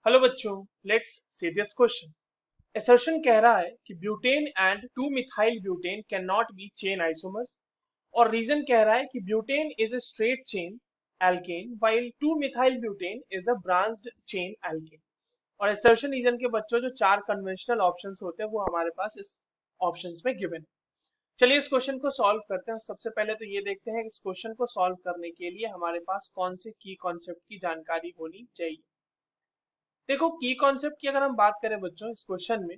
Hello बच्चों, let's see this question. Assertion कह रहा है कि butane and 2 methyl butane can not be chain isomers. और रीजन कह रहा है कि butane is a straight chain alkane while 2 methyl butane is a branched chain alkane. और असर्शन रीजन के बच्चों जो चार कन्वेंशनल ऑप्शंस होते हैं वो हमारे पास इस ऑप्शंस में गिवन है। चलिए इस क्वेश्चन को सॉल्व करते हैं। सबसे पहले तो ये देखते हैं कि इस क्वेश्चन को सॉल्व करने के लिए हमारे पास कौन से की कॉन्सेप्ट की जानकारी होनी चाहिए। देखो, की कॉन्सेप्ट की अगर हम बात करें बच्चों इस क्वेश्चन में,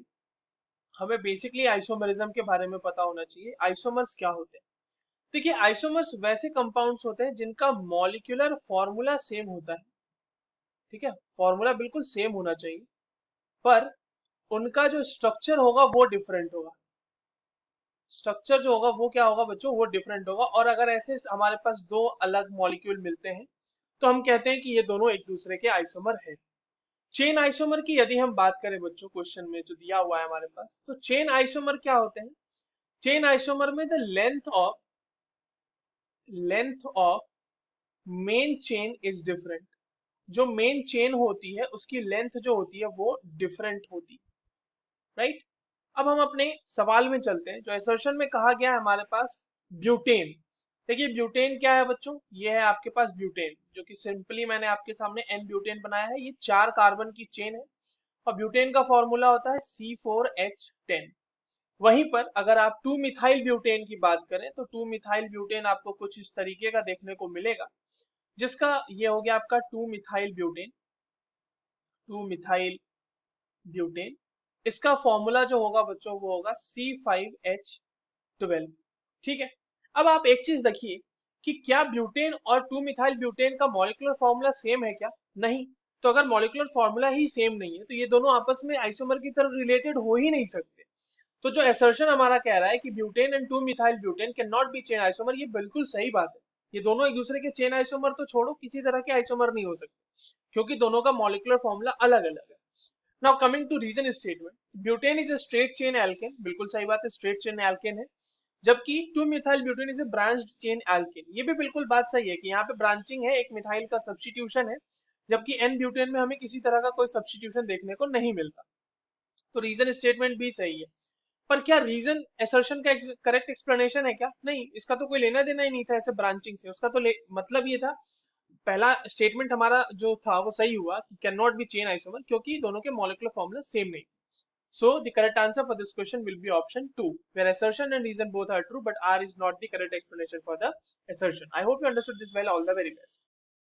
हमें बेसिकली आइसोमरिज्म के बारे में पता होना चाहिए। आइसोमर्स क्या होते हैं? देखिए, आइसोमर्स वैसे कंपाउंड्स होते हैं जिनका मॉलिक्यूलर फॉर्मूला सेम होता है। ठीक है, फॉर्मूला बिल्कुल सेम होना चाहिए, पर उनका जो स्ट्रक्चर होगा वो डिफरेंट होगा। स्ट्रक्चर जो होगा वो क्या होगा बच्चों, वो डिफरेंट होगा। और अगर ऐसे हमारे पास दो अलग मॉलिक्यूल मिलते हैं तो हम कहते हैं कि ये दोनों एक दूसरे के आइसोमर है। चेन आइसोमर की यदि हम बात करें बच्चों, क्वेश्चन में जो दिया हुआ है हमारे पास, तो चेन आइसोमर क्या होते हैं? चेन आइसोमर में the length of main chain is different. जो मेन चेन होती है उसकी लेंथ जो होती है वो डिफरेंट होती है। राइट। अब हम अपने सवाल में चलते हैं। जो असर्शन में कहा गया है हमारे पास ब्यूटेन। देखिए, ब्यूटेन क्या है बच्चों? ये है आपके पास ब्यूटेन, जो कि सिंपली मैंने आपके सामने एन ब्यूटेन बनाया है। ये 4 कार्बन की चेन है और ब्यूटेन का फॉर्मूला होता है C4H10। वहीं पर अगर आप 2 मिथाइल ब्यूटेन की बात करें तो 2 मिथाइल ब्यूटेन आपको कुछ इस तरीके का देखने को मिलेगा, जिसका ये हो गया आपका 2 मिथाइल ब्यूटेन। 2 मिथाइल ब्यूटेन, इसका फॉर्मूला जो होगा बच्चों वो होगा C5H12। ठीक है। अब आप एक चीज देखिए कि क्या ब्यूटेन और 2 मिथाइल ब्यूटेन का मॉलिक्यूलर फॉर्मूला सेम है क्या? नहीं। तो अगर मॉलिक्यूलर फॉर्मूला ही सेम नहीं है तो ये दोनों आपस में आइसोमर की तरह रिलेटेड हो ही नहीं सकते। तो जो असर्शन हमारा कह रहा है कि butane and 2 methyl butane can not be chain isomer, ये बिल्कुल सही बात है। ये दोनों एक दूसरे के चेन आइसोमर तो छोड़ो, किसी तरह के आइसोमर नहीं हो सकते, क्योंकि दोनों का मॉलिक्यूलर फॉर्मूला अलग अलग है। Now coming to reason statement, butane is a straight chain alkane. बिल्कुल सही बात है, स्ट्रेट चेन एल्केन है। जबकि 2 methyl butane is a branched chain alkane. ये भी बिल्कुल बात सही है कि यहाँ पे ब्रांचिंग है, एक मिथाइल का सब्स्टिट्यूशन है। जबकि एन ब्यूटेन में हमें किसी तरह का कोई सब्स्टिट्यूशन देखने को नहीं मिलता। तो रीजन स्टेटमेंट भी सही है। पर क्या रीजन असर्शन का करेक्ट एक्सप्लेनेशन है क्या? नहीं, इसका तो कोई लेना देना ही नहीं था ऐसे ब्रांचिंग से। उसका तो मतलब ये था, पहला स्टेटमेंट हमारा जो था वो सही हुआ कि can not be chain isomer, क्योंकि दोनों के मॉलिक्यूलर फॉर्मूला सेम नहीं। So the correct answer for this question will be option 2, where assertion and reason both are true, but R is not the correct explanation for the assertion. I hope you understood this well. All the very best.